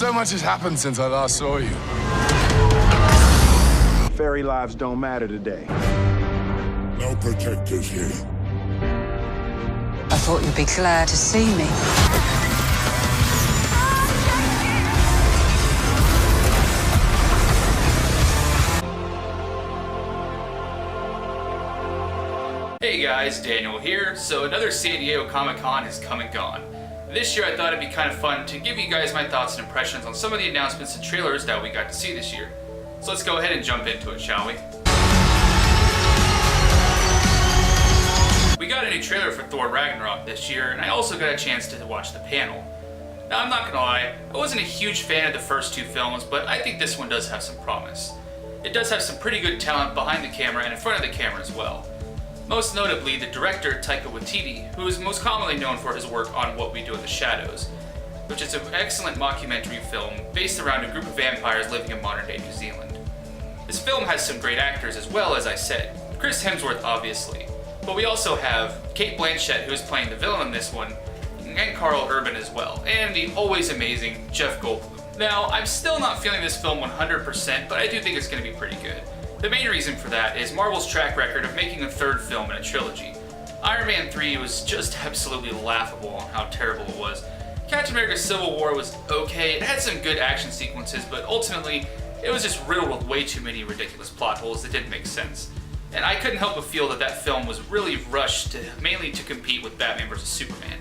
So much has happened since I last saw you. Fairy lives don't matter today. No protectors here. I thought you'd be glad to see me. Hey guys, Daniel here. So another San Diego Comic-Con has come and gone. This year I thought it'd be kind of fun to give you guys my thoughts and impressions on some of the announcements and trailers that we got to see this year. So let's go ahead and jump into it, shall we? We got a new trailer for Thor Ragnarok this year, and I also got a chance to watch the panel. Now I'm not gonna lie, I wasn't a huge fan of the first two films, but I think this one does have some promise. It does have some pretty good talent behind the camera and in front of the camera as well. Most notably, the director Taika Waititi, who is most commonly known for his work on What We Do in the Shadows, which is an excellent mockumentary film based around a group of vampires living in modern-day New Zealand. This film has some great actors as well, as I said. Chris Hemsworth, obviously, but we also have Cate Blanchett, who is playing the villain in this one, and Karl Urban as well, and the always amazing Jeff Goldblum. Now, I'm still not feeling this film 100%, but I do think it's going to be pretty good. The main reason for that is Marvel's track record of making a third film in a trilogy. Iron Man 3 was just absolutely laughable on how terrible it was. Captain America Civil War was okay, it had some good action sequences, but ultimately it was just riddled with way too many ridiculous plot holes that didn't make sense. And I couldn't help but feel that that film was really rushed mainly to compete with Batman vs. Superman.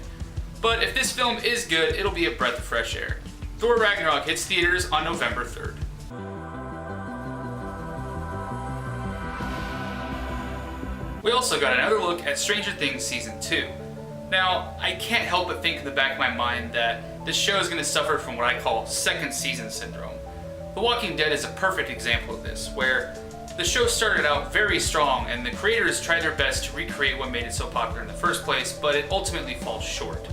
But if this film is good, it'll be a breath of fresh air. Thor Ragnarok hits theaters on November 3rd. We also got another look at Stranger Things Season 2. Now, I can't help but think in the back of my mind that this show is going to suffer from what I call second season syndrome. The Walking Dead is a perfect example of this, where the show started out very strong and the creators tried their best to recreate what made it so popular in the first place, but it ultimately falls short.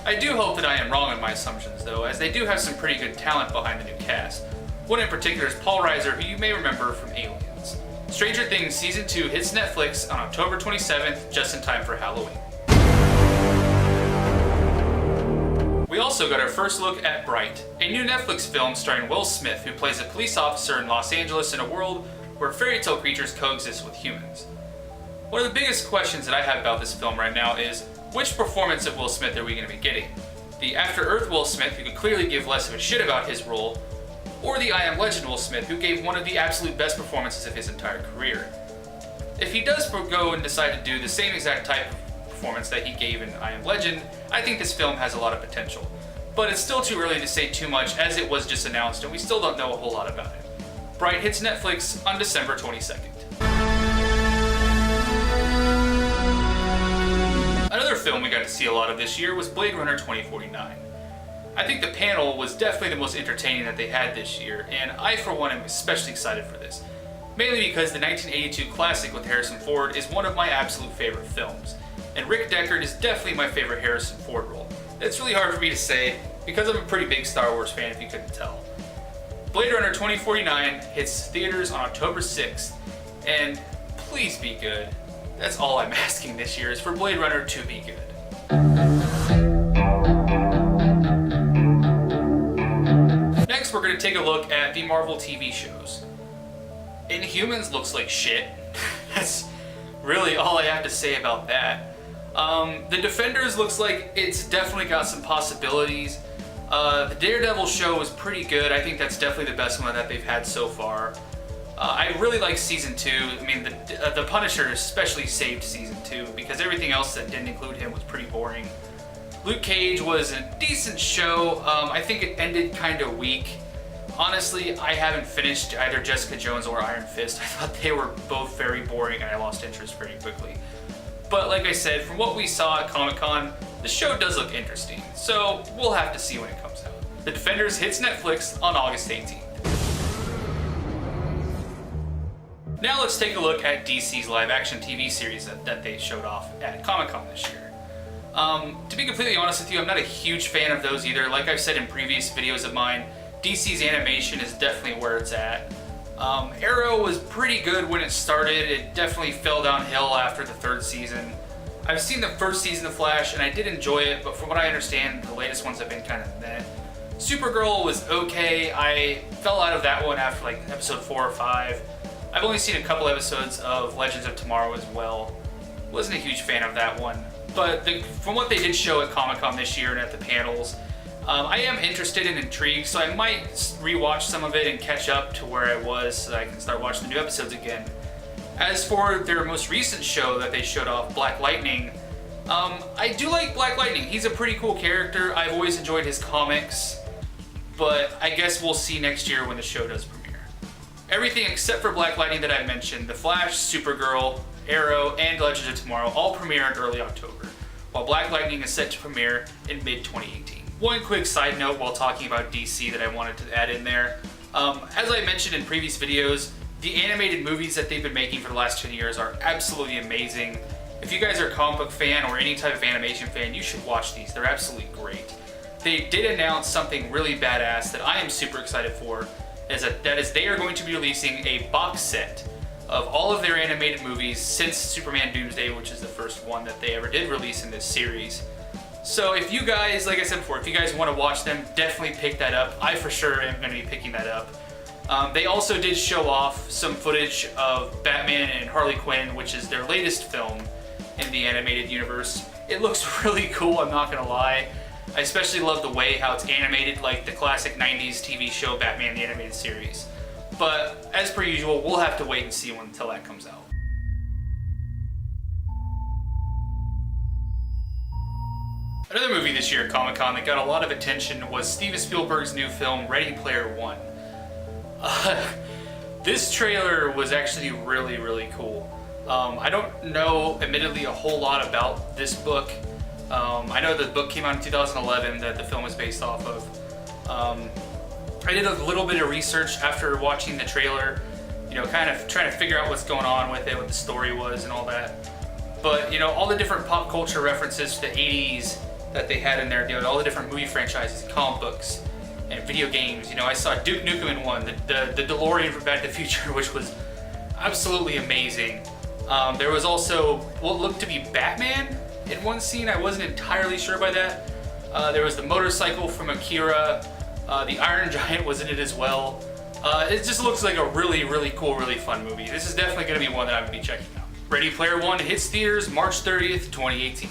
I do hope that I am wrong in my assumptions though, as they do have some pretty good talent behind the new cast. One in particular is Paul Reiser, who you may remember from Aliens. Stranger Things Season 2 hits Netflix on October 27th, just in time for Halloween. We also got our first look at Bright, a new Netflix film starring Will Smith, who plays a police officer in Los Angeles in a world where fairy tale creatures coexist with humans. One of the biggest questions that I have about this film right now is, which performance of Will Smith are we going to be getting? The After Earth Will Smith, who could clearly give less of a shit about his role, or the I Am Legend Will Smith, who gave one of the absolute best performances of his entire career. If he does go and decide to do the same exact type of performance that he gave in I Am Legend, I think this film has a lot of potential. But it's still too early to say too much, as it was just announced and we still don't know a whole lot about it. Bright hits Netflix on December 22nd. Another film we got to see a lot of this year was Blade Runner 2049. I think the panel was definitely the most entertaining that they had this year, and I for one am especially excited for this. Mainly because the 1982 classic with Harrison Ford is one of my absolute favorite films, and Rick Deckard is definitely my favorite Harrison Ford role. It's really hard for me to say, because I'm a pretty big Star Wars fan if you couldn't tell. Blade Runner 2049 hits theaters on October 6th, and please be good. That's all I'm asking this year, is for Blade Runner to be good. Next, we're going to take a look at the Marvel TV shows. Inhumans looks like shit. That's really all I have to say about that. The Defenders looks like it's definitely got some possibilities. The Daredevil show was pretty good. I think that's definitely the best one that they've had so far. I really like Season 2. I mean, the Punisher especially saved Season 2 because everything else that didn't include him was pretty boring. Luke Cage was a decent show. I think it ended kind of weak. Honestly, I haven't finished either Jessica Jones or Iron Fist. I thought they were both very boring and I lost interest pretty quickly. But like I said, from what we saw at Comic-Con, the show does look interesting, so we'll have to see when it comes out. The Defenders hits Netflix on August 18th. Now let's take a look at DC's live-action TV series that they showed off at Comic-Con this year. To be completely honest with you, I'm not a huge fan of those either. Like I've said in previous videos of mine, DC's animation is definitely where it's at. Arrow was pretty good when it started. It definitely fell downhill after the third season. I've seen the first season of Flash and I did enjoy it, but from what I understand, the latest ones have been kind of meh. Supergirl was okay. I fell out of that one after like episode 4 or 5. I've only seen a couple episodes of Legends of Tomorrow as well. Wasn't a huge fan of that one. But from what they did show at Comic-Con this year and at the panels, I am interested and intrigued, so I might rewatch some of it and catch up to where I was so that I can start watching the new episodes again. As for their most recent show that they showed off, Black Lightning, I do like Black Lightning. He's a pretty cool character. I've always enjoyed his comics, but I guess we'll see next year when the show does premiere. Everything except for Black Lightning that I mentioned, The Flash, Supergirl, Arrow, and Legends of Tomorrow all premiere in early October, while Black Lightning is set to premiere in mid-2018. One quick side note while talking about DC that I wanted to add in there. As I mentioned in previous videos, the animated movies that they've been making for the last 10 years are absolutely amazing. If you guys are a comic book fan or any type of animation fan, you should watch these. They're absolutely great. They did announce something really badass that I am super excited for, that is they are going to be releasing a box set of all of their animated movies since Superman Doomsday, which is the first one that they ever did release in this series. So if you guys, like I said before, if you guys want to watch them, definitely pick that up. I for sure am going to be picking that up. They also did show off some footage of Batman and Harley Quinn, which is their latest film in the animated universe. It looks really cool, I'm not going to lie. I especially love the way how it's animated like the classic 90s TV show Batman the Animated Series. But as per usual, we'll have to wait and see until that comes out. Another movie this year at Comic-Con that got a lot of attention was Steven Spielberg's new film, Ready Player One. This trailer was actually really, really cool. I don't know, admittedly, a whole lot about this book. I know the book came out in 2011 that the film was based off of. I did a little bit of research after watching the trailer, you know, kind of trying to figure out what's going on with it, what the story was and all that. But, you know, all the different pop culture references to the 80s that they had in there, you know, all the different movie franchises, comic books, and video games. You know, I saw Duke Nukem in one, the DeLorean from Back to the Future, which was absolutely amazing. There was also what looked to be Batman in one scene. I wasn't entirely sure by that. There was the motorcycle from Akira. The Iron Giant was in it as well. It just looks like a really, really cool, really fun movie. This is definitely going to be one that I'm going to be checking out. Ready Player One hits theaters March 30th, 2018.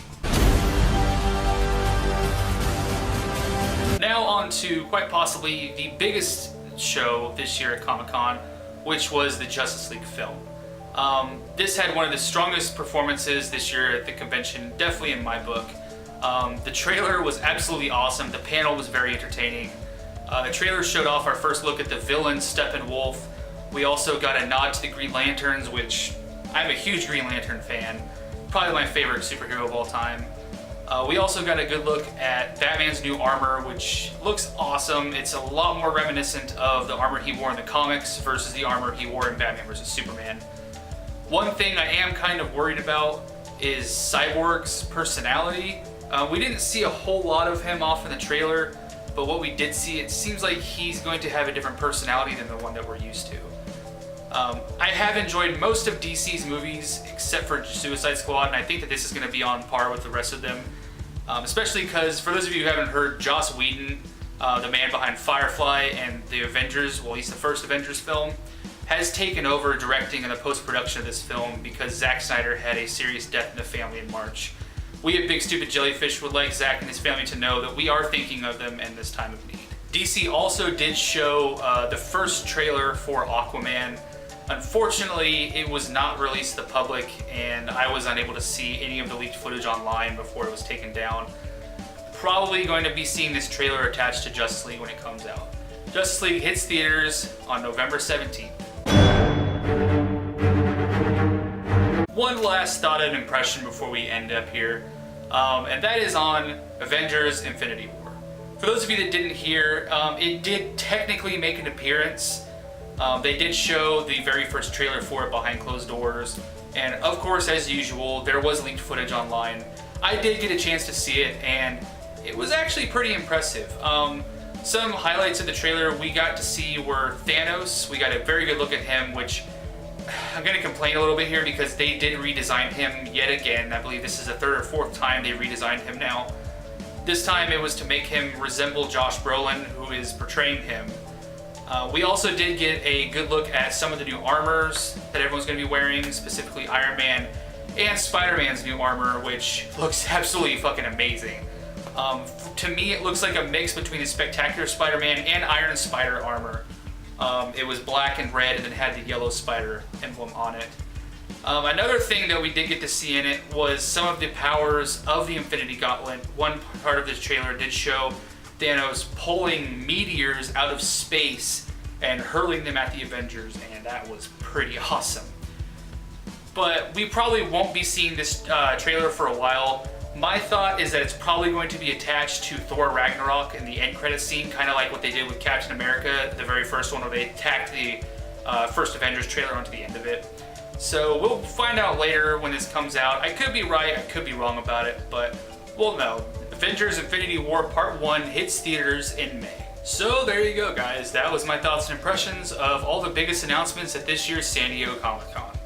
Now on to quite possibly the biggest show this year at Comic-Con, which was the Justice League film. This had one of the strongest performances this year at the convention, definitely in my book. The trailer was absolutely awesome. The panel was very entertaining. The trailer showed off our first look at the villain, Steppenwolf. We also got a nod to the Green Lanterns, which I'm a huge Green Lantern fan. Probably my favorite superhero of all time. We also got a good look at Batman's new armor, which looks awesome. It's a lot more reminiscent of the armor he wore in the comics versus the armor he wore in Batman vs. Superman. One thing I am kind of worried about is Cyborg's personality. We didn't see a whole lot of him off in the trailer, but what we did see, it seems like he's going to have a different personality than the one that we're used to. I have enjoyed most of DC's movies except for Suicide Squad, and I think that this is going to be on par with the rest of them. Especially because, for those of you who haven't heard, Joss Whedon, the man behind Firefly and the Avengers, well, at least the first Avengers film, has taken over directing and the post-production of this film because Zack Snyder had a serious death in the family in March. We at Big Stupid Jellyfish would like Zack and his family to know that we are thinking of them in this time of need. DC also did show the first trailer for Aquaman. Unfortunately, it was not released to the public, and I was unable to see any of the leaked footage online before it was taken down. Probably going to be seeing this trailer attached to Justice League when it comes out. Justice League hits theaters on November 17th. One last thought and impression before we end up here, and that is on Avengers Infinity War. For those of you that didn't hear, it did technically make an appearance. They did show the very first trailer for it behind closed doors, and of course, as usual, there was leaked footage online. I did get a chance to see it, and it was actually pretty impressive. Some highlights of the trailer we got to see were Thanos. We got a very good look at him, which I'm going to complain a little bit here because they did redesign him yet again. I believe this is the third or fourth time they redesigned him now. This time it was to make him resemble Josh Brolin, who is portraying him. We also did get a good look at some of the new armors that everyone's going to be wearing, specifically Iron Man and Spider-Man's new armor, which looks absolutely fucking amazing. To me, it looks like a mix between the Spectacular Spider-Man and Iron Spider armor. It was black and red and then had the yellow spider emblem on it. Another thing that we did get to see in it was some of the powers of the Infinity Gauntlet. One part of this trailer did show Thanos pulling meteors out of space and hurling them at the Avengers, and that was pretty awesome. But we probably won't be seeing this trailer for a while. My thought is that it's probably going to be attached to Thor Ragnarok in the end credits scene, kind of like what they did with Captain America, the very first one, where they tacked the first Avengers trailer onto the end of it. So we'll find out later when this comes out. I could be right, I could be wrong about it, but we'll know. Avengers Infinity War Part 1 hits theaters in May. So there you go, guys. That was my thoughts and impressions of all the biggest announcements at this year's San Diego Comic-Con.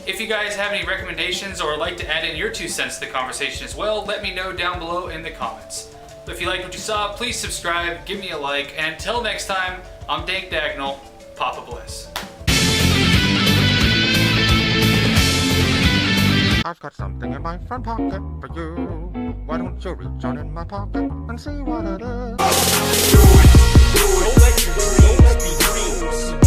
If you guys have any recommendations or would like to add in your 2 cents to the conversation as well, let me know down below in the comments. If you liked what you saw, please subscribe, give me a like, and until next time, I'm Dank Dagnall, Papa Bliss. I've got something in my front pocket for you. Why don't you reach on in my pocket and see what it is? Don't let your dreams be dreams.